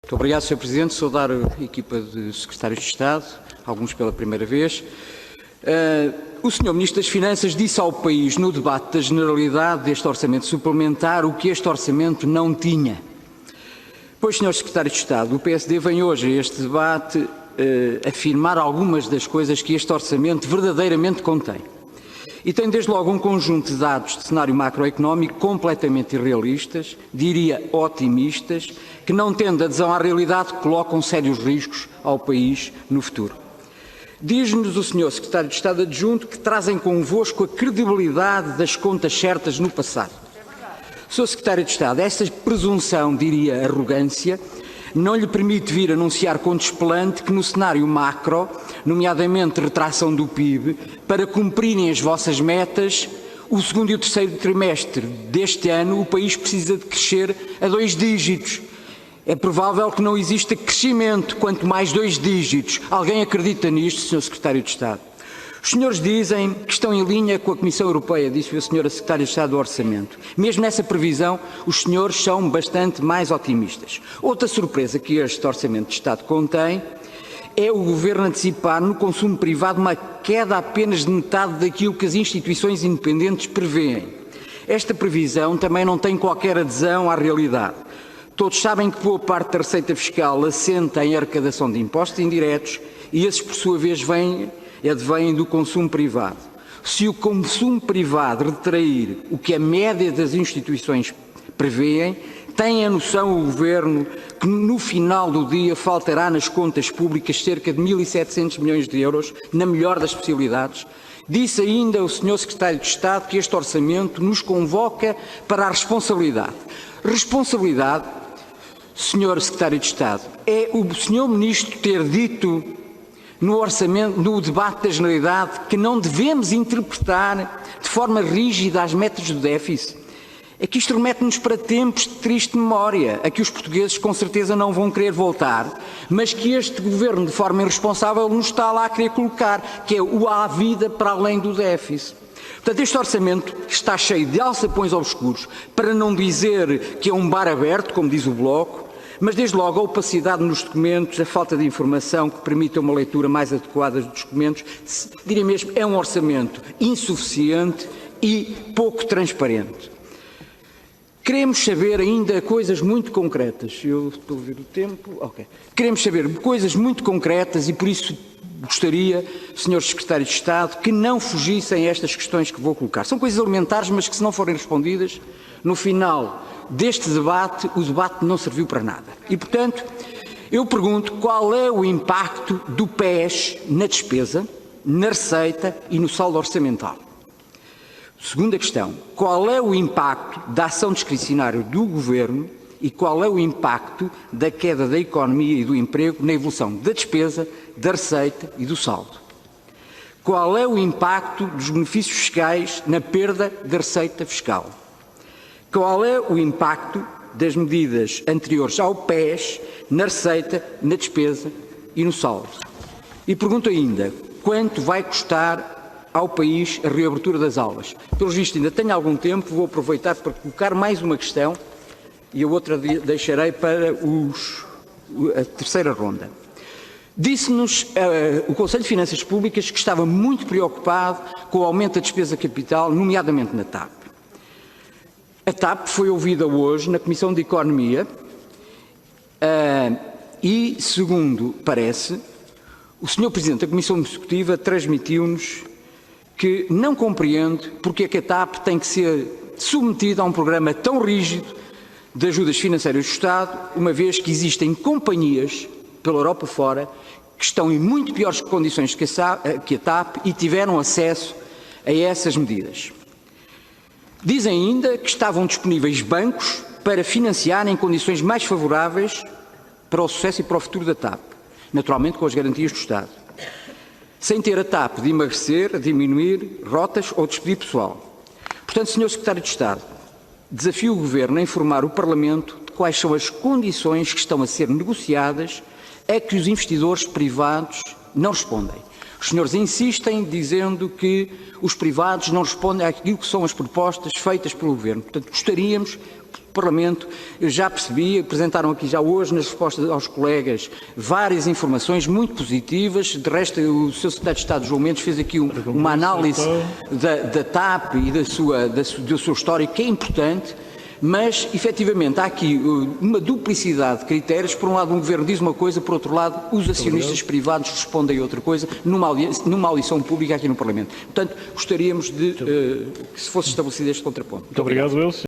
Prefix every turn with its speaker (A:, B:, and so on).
A: Muito obrigado, Sr. Presidente. Saudar a equipa de Secretários de Estado, alguns pela primeira vez. O Sr. Ministro das Finanças disse ao país, no debate da generalidade deste orçamento suplementar, o que este orçamento não tinha. Pois, Sr. Secretário de Estado, o PSD vem hoje a este debate afirmar algumas das coisas que este orçamento verdadeiramente contém. E tem desde logo um conjunto de dados de cenário macroeconómico completamente irrealistas, diria otimistas, que não tendo adesão à realidade colocam sérios riscos ao país no futuro. Diz-nos o Sr. Secretário de Estado Adjunto que trazem convosco a credibilidade das contas certas no passado. Sr. Secretário de Estado, esta presunção, diria arrogância, não lhe permite vir anunciar com desplante que no cenário macro, nomeadamente retração do PIB, para cumprirem as vossas metas, o segundo e o terceiro trimestre deste ano, o país precisa de crescer a 2 dígitos. É provável que não exista crescimento, quanto mais 2 dígitos. Alguém acredita nisto, Sr. Secretário de Estado? Os senhores dizem que estão em linha com a Comissão Europeia, disse a Sra. Secretária de Estado do Orçamento. Mesmo nessa previsão, os senhores são bastante mais otimistas. Outra surpresa que este Orçamento de Estado contém é o Governo antecipar no consumo privado uma queda apenas de metade daquilo que as instituições independentes prevêem. Esta previsão também não tem qualquer adesão à realidade. Todos sabem que boa parte da receita fiscal assenta em arrecadação de impostos indiretos e esses, por sua vez, advêm do consumo privado. Se o consumo privado retrair o que a média das instituições prevêem, tem a noção o Governo que no final do dia faltará nas contas públicas cerca de 1.700 milhões de euros, na melhor das possibilidades. Disse ainda o Sr. Secretário de Estado que este orçamento nos convoca para a responsabilidade. Responsabilidade, Sr. Secretário de Estado, é o Sr. Ministro ter dito no orçamento, no debate da generalidade, que não devemos interpretar de forma rígida as metas do déficit. É que isto remete-nos para tempos de triste memória, a que os portugueses com certeza não vão querer voltar, mas que este Governo, de forma irresponsável, nos está lá a querer colocar, que é o à vida para além do déficit. Portanto, este orçamento está cheio de alçapões obscuros, para não dizer que é um bar aberto, como diz o Bloco, mas desde logo a opacidade nos documentos, a falta de informação que permita uma leitura mais adequada dos documentos, diria mesmo, é um orçamento insuficiente e pouco transparente. Queremos saber ainda coisas muito concretas. Eu estou a ver o tempo. Ok. Queremos saber coisas muito concretas e por isso gostaria, Srs. Secretários de Estado, que não fugissem a estas questões que vou colocar. São coisas elementares, mas que se não forem respondidas, no final deste debate, o debate não serviu para nada. E, portanto, eu pergunto qual é o impacto do PES na despesa, na receita e no saldo orçamental. Segunda questão, qual é o impacto da ação discricionária do Governo e qual é o impacto da queda da economia e do emprego na evolução da despesa, da receita e do saldo? Qual é o impacto dos benefícios fiscais na perda da receita fiscal? Qual é o impacto das medidas anteriores ao PES na receita, na despesa e no saldo? E pergunto ainda, quanto vai custar ao país a reabertura das aulas? Pelo visto ainda tenho algum tempo, vou aproveitar para colocar mais uma questão e a outra deixarei para a terceira ronda. Disse-nos o Conselho de Finanças Públicas que estava muito preocupado com o aumento da despesa capital, nomeadamente na TAP. A TAP foi ouvida hoje na Comissão de Economia e, segundo parece, o Sr. Presidente da Comissão Executiva transmitiu-nos que não compreende porque é que a TAP tem que ser submetida a um programa tão rígido de ajudas financeiras do Estado, uma vez que existem companhias pela Europa fora que estão em muito piores condições que a TAP e tiveram acesso a essas medidas. Dizem ainda que estavam disponíveis bancos para financiar em condições mais favoráveis para o sucesso e para o futuro da TAP, naturalmente com as garantias do Estado, sem ter a TAP de emagrecer, diminuir rotas ou despedir pessoal. Portanto, Sr. Secretário de Estado, desafio o Governo a informar o Parlamento de quais são as condições que estão a ser negociadas a que os investidores privados não respondem. Os senhores insistem dizendo que os privados não respondem àquilo que são as propostas feitas pelo Governo. Portanto, gostaríamos, o Parlamento, eu já percebi, apresentaram aqui já hoje nas respostas aos colegas várias informações muito positivas. De resto, o Sr. Secretário de Estado, João Mendes, fez aqui uma análise da TAP e do seu histórico, que é importante. Mas, efetivamente, há aqui uma duplicidade de critérios. Por um lado, um Governo diz uma coisa, por outro lado, os acionistas privados respondem a outra coisa, numa audição pública aqui no Parlamento. Portanto, gostaríamos de que se fosse estabelecido este contraponto.
B: Muito obrigado, Elcio.